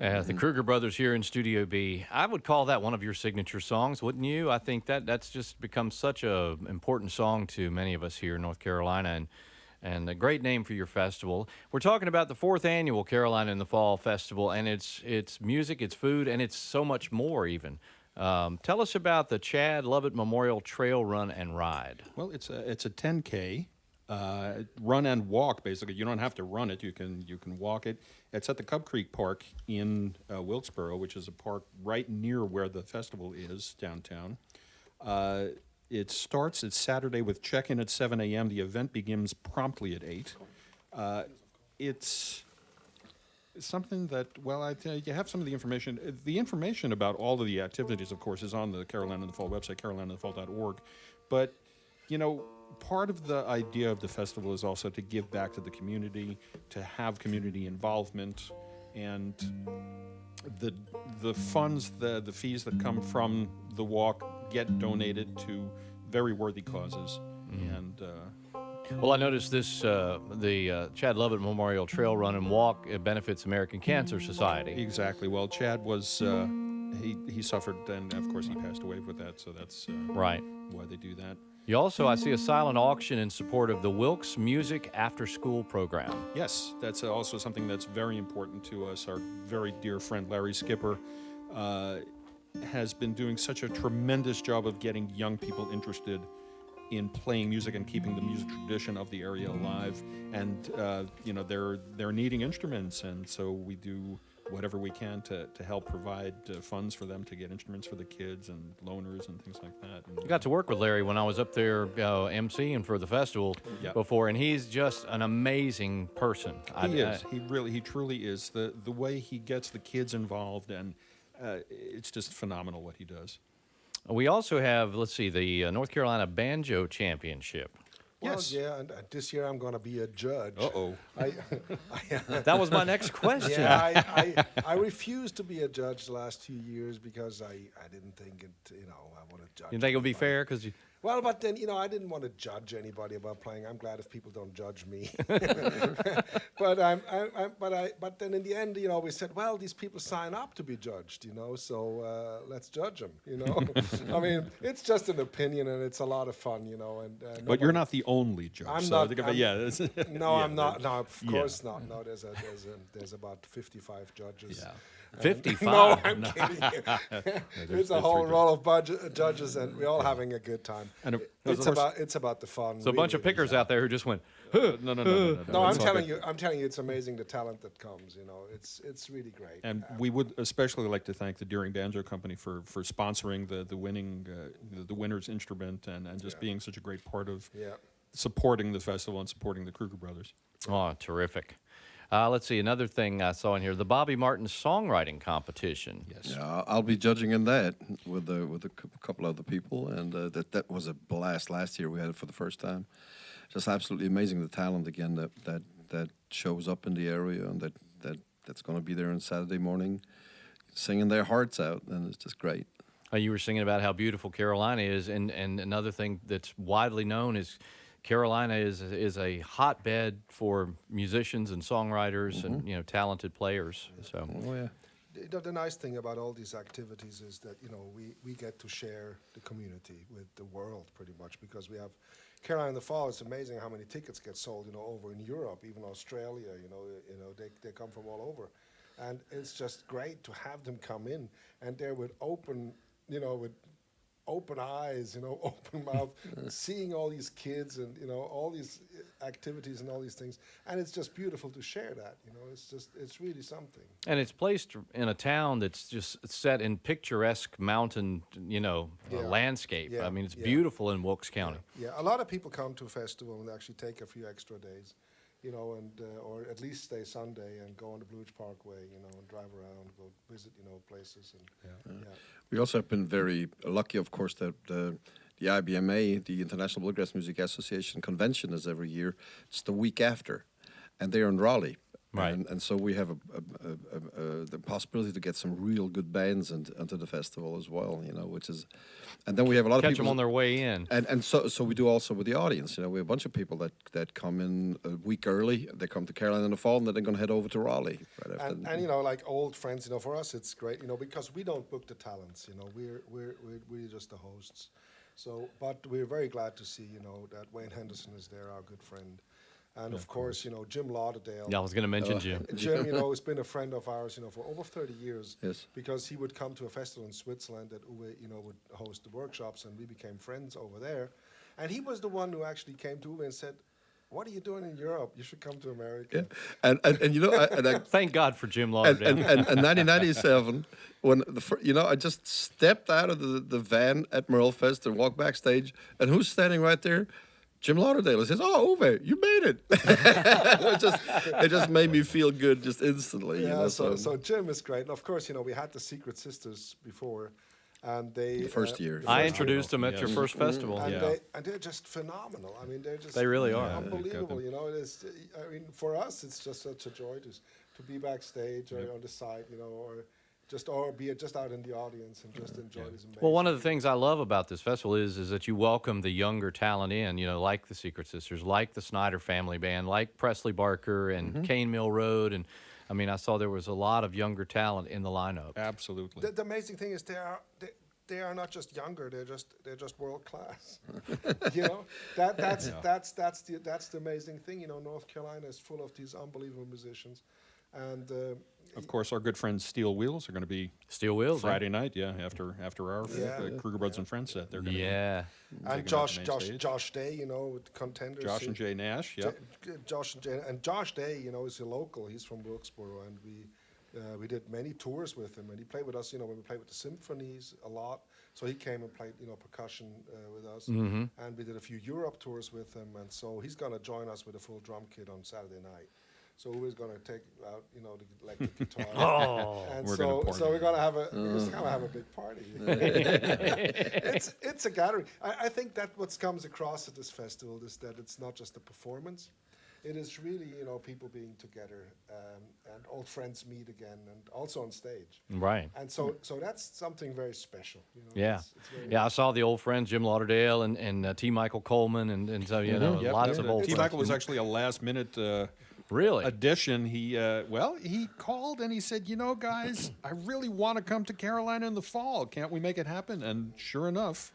The Kruger brothers here in Studio B. I would call that one of your signature songs, wouldn't you? I think that's just become such a important song to many of us here in North Carolina, and a great name for your festival. We're talking about the fourth annual Carolina in the Fall Festival, and it's music, it's food, and it's so much more even. Tell us about the Chad Lovett Memorial Trail Run and Ride. Well, it's a 10K run and walk. Basically, you don't have to run it. You can walk it. It's at the Cub Creek Park in Wilkesboro, which is a park right near where the festival is downtown. It starts. It's Saturday with check-in at 7 a.m. The event begins promptly at 8. It's something that, well, you have some of the information. The information about all of the activities, of course, is on the Carolina in the Fall website, carolineinthefall.org. But, part of the idea of the festival is also to give back to the community, to have community involvement, and the funds, the fees that come from the walk get donated to very worthy causes. And Well, I noticed this, the Chad Lovett Memorial Trail Run and Walk, it benefits American Cancer Society. exactly. Well, Chad was he suffered, and of course he passed away with that. So that's Right. why they do that. You also, I see a silent auction in support of the Wilkes Music After School program. Yes, that's also something that's very important to us. Our very dear friend Larry Skipper has been doing such a tremendous job of getting young people interested in playing music and keeping the music tradition of the area alive. And they're needing instruments, and so we do whatever we can to help provide funds for them to get instruments for the kids and loaners and things like that. And, I got to work with Larry when I was up there emceeing for the festival before, and he's just an amazing person. He is. He truly is. The way he gets the kids involved, and it's just phenomenal what he does. We also have, let's see, the North Carolina Banjo Championship. Well, Yes. yeah, and this year I'm going to be a judge. Uh-oh. That was my next question. Yeah, I refused to be a judge the last 2 years because I didn't think I want to judge. You think it would be anybody. fair? Because Well, but then, I didn't want to judge anybody about playing. I'm glad if people don't judge me. But then in the end, we said, well, these people sign up to be judged, so let's judge them, I mean, it's just an opinion, and it's a lot of fun, and But you're not the only judge. I'm so not. yeah. I'm not. No, of course not. No, there's about 55 judges. Yeah. 55. No, I'm kidding. There's a whole roll of judges, and we're all having a good time. And It's about the fun. So a bunch of really, pickers out there who just went, No. No, I'm It's all telling good. you, it's amazing the talent that comes. It's really great. And we would especially like to thank the Deering Banjo Company for sponsoring the winning the winner's instrument and just being such a great part of supporting the festival and supporting the Kruger brothers. oh, terrific. Let's see, another thing I saw in here, the Bobby Martin Songwriting Competition. Yes. Yeah, I'll be judging in that with a couple other people, and that was a blast last year. We had it for the first time. Just absolutely amazing, the talent again that shows up in the area, and that's going to be there on Saturday morning, singing their hearts out, and it's just great. You were singing about how beautiful Carolina is, and another thing that's widely known is Carolina is a hotbed for musicians and songwriters and talented players. So Oh yeah. The nice thing about all these activities is that we get to share the community with the world pretty much, because we have Carolina in the Fall. It's amazing how many tickets get sold over in Europe, even Australia. They come from all over, and it's just great to have them come in and they're with open eyes, open mouth, seeing all these kids and all these activities and all these things, and it's just beautiful to share that. It's really something. and it's placed in a town that's just set in picturesque mountain, landscape. Yeah, I mean, it's yeah. beautiful in Wilkes County. Yeah, a lot of people come to a festival and actually take a few extra days, and or at least stay Sunday and go on the Blue Ridge Parkway, and drive around, go visit, places. And We also have been very lucky, of course, that the IBMA, the International Bluegrass Music Association convention, is every year. It's the week after, and they're in Raleigh. Right. And so we have the possibility to get some real good bands into the festival as well, you know, which is, and then we have a lot of Catch people them on their way in. and so we do also with the audience. You know, we have a bunch of people that come in a week early. They come to Carolina in the fall, and then they're going to head over to Raleigh right after. And you know, like old friends, you know, for us it's great, you know, because we don't book the talents, you know, we're just the hosts. So, but we're very glad to see, you know, that Wayne Henderson is there, our good friend, and of course, you know, Jim Lauderdale. Yeah, I was going to mention Jim. Jim, you know, has been a friend of ours, you know, for over 30 years. Yes. Because he would come to a festival in Switzerland that Uwe, you know, would host the workshops, and we became friends over there. And he was the one who actually came to Uwe and said, "What are you doing in Europe? You should come to America." Yeah. And you know, I Thank God for Jim Lauderdale. and 1997, when you know, I just stepped out of the van at Merlefest and walked backstage, and who's standing right there? Jim Lauderdale. He says, "Oh, Uwe, you made it." it just made me feel good just instantly. Yeah, you know, so Jim is great. And of course, you know, we had the Secret Sisters before, and they The first year. the I first introduced year. them at your first festival. And, Yeah. they're just phenomenal. I mean, they're just They really are. unbelievable. You know, it is. I mean, for us, it's just such a joy to be backstage or on the side, you know, or be just out in the audience and just enjoy these amazing. Well, one of the things I love about this festival is that you welcome the younger talent in, you know, like the Secret Sisters, like the Snyder Family Band, like Presley Barker and Cane Mill Road. And I mean, I saw there was a lot of younger talent in the lineup. Absolutely. The amazing thing is they are not just younger; they're just world class. You know, that's the amazing thing. You know, North Carolina is full of these unbelievable musicians, and Of course, our good friends Steel Wheels are going to be Steel Wheels. huh? Friday night, after our Yeah. Kruger Brothers and Friends set. They're going to Yeah. and Taking out the main stage. Josh Day, you know, with contenders. Josh and Jay Nash. Yep. Josh and Jay, and Josh Day, you know, is a local. He's from Wilkesboro, and we did many tours with him, and he played with us. You know, when we played with the symphonies a lot. So he came and played, you know, percussion with us, and we did a few Europe tours with him. And so he's gonna join us with a full drum kit on Saturday night. So we're gonna take out, you know, the electric guitar. And We're so gonna party. we're gonna have a big party. It's a gathering. I think that what comes across at this festival is that it's not just a performance. It is really, you know, people being together, and old friends meet again, and also on stage. Right. And so that's something very special. You know, Yeah. it's very Yeah, I saw the old friends, Jim Lauderdale and T. Michael Coleman, and so, you know, Yep, lots yep. of old T. friends. Michael was actually a last-minute Really? addition. He called and he said, "You know, guys, I really want to come to Carolina in the fall. Can't we make it happen?" And sure enough,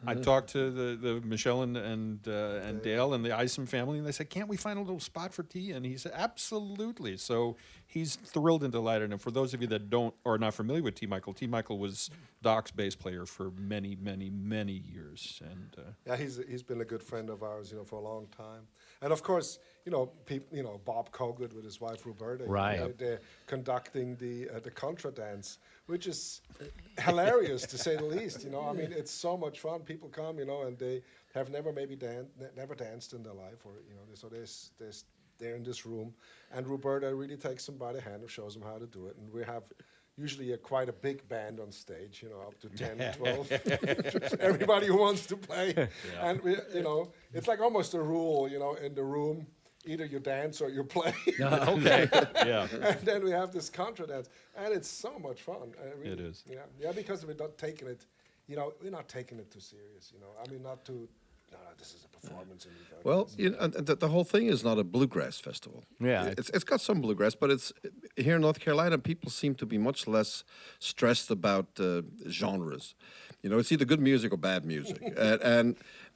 I talked to the Michelle and Dale and the Isom family, and they said, "Can't we find a little spot for T?" And he said, "Absolutely." So he's thrilled and delighted. And for those of you that are not familiar with T. Michael was Doc's bass player for many, many, many years. And Yeah, he's been a good friend of ours, you know, for a long time. And of course, you know, Bob Coglett with his wife Roberta, you know, Right. they're conducting the contra dance, which is hilarious to say the least. You know, I mean, it's so much fun. People come, you know, and they have never never danced in their life, or you know, so they're in this room, and Roberta really takes them by the hand and shows them how to do it, and we have. Usually quite a big band on stage, you know, up to 10, 12. Everybody who wants to play. And, you know, it's like almost a rule, you know, in the room. Either you dance or you play. Okay. yeah, And then we have this contra dance. And it's so much fun. It is. Yeah, because we're not taking it, you know, we're not taking it too serious, you know. I mean, not too, no, this is a performance. And Well, you know, and the whole thing is not a bluegrass festival. Yeah. It's got some bluegrass, but it's here in North Carolina. People seem to be much less stressed about genres. You know, it's either good music or bad music,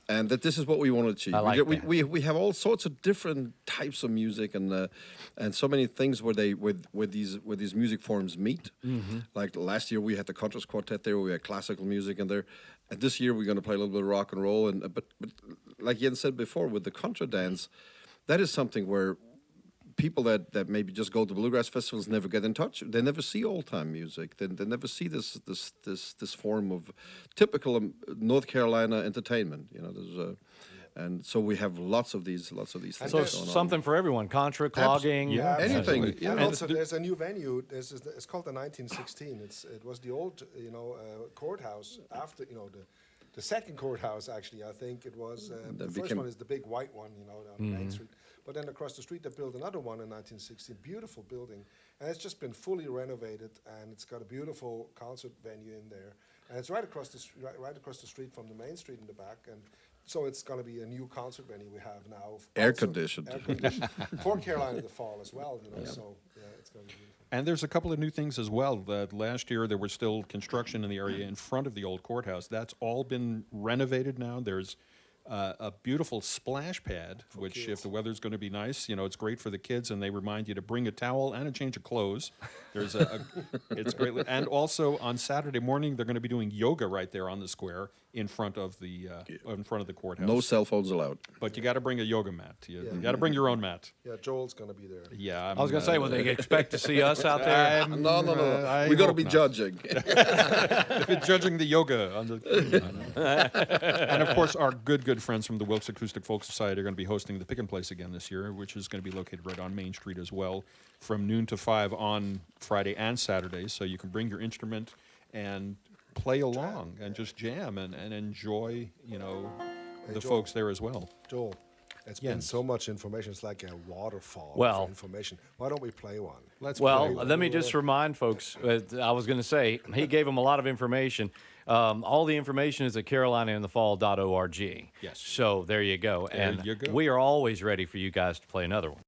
and that this is what we want to achieve. I like that. We have all sorts of different types of music and so many things where these music forms meet. Like last year we had the Contras Quartet there, we had classical music in there, and this year we're going to play a little bit of rock and roll. And but like Jens said before, with the contra dance, that is something where people that maybe just go to bluegrass festivals never get in touch. They never see old time music. They never see this form of typical North Carolina entertainment. You know, there's and so we have lots of these things. So it's going on. something for everyone. Contra, clogging. Yeah, Anything. absolutely. Yeah. And also, there's a new venue. It's called the 1916. It was the old, you know, courthouse after, you know, the second courthouse, actually, I think it was. The first became- one is the big white one, you know, on Main Street. But then across the street, they built another one in 1960. Beautiful building, and it's just been fully renovated, and it's got a beautiful concert venue in there. And it's right across right across the street from the Main Street in the back, and so it's going to be a new concert venue we have now. Air Also conditioned. Air conditioned for Carolina in the fall as well, you know. So yeah, it's going to be beautiful. And there's a couple of new things as well. That last year there was still construction in the area in front of the old courthouse. That's all been renovated now. There's a beautiful splash pad, which if kids. the weather's going to be nice, you know, it's great for the kids, and they remind you to bring a towel and a change of clothes. There's it's great. And also on Saturday morning they're going to be doing yoga right there on the square in front of the courthouse. No cell phones allowed. But you got to bring a yoga mat. You Yeah. got to bring your own mat. Yeah, Joel's going to be there. Yeah, I was going to say, will they expect to see us out there? No. I We're going to hope be not. judging. Judging the yoga on the and of course our good friends from the Wilkes Acoustic Folk Society are going to be hosting the Pick and Place again this year, which is going to be located right on Main Street as well, from noon to 5 on Friday and Saturday. So you can bring your instrument and play along and just jam and enjoy, you know, the Enjoy. folks there as well. Joel, it's been Yes. so much information. It's like a waterfall Well- of information. Why don't we play one? Well, let me just remind folks, I was going to say, he gave them a lot of information. All the information is at carolinainthefall.org. Yes. So there you go. There And you go. we are always ready for you guys to play another one.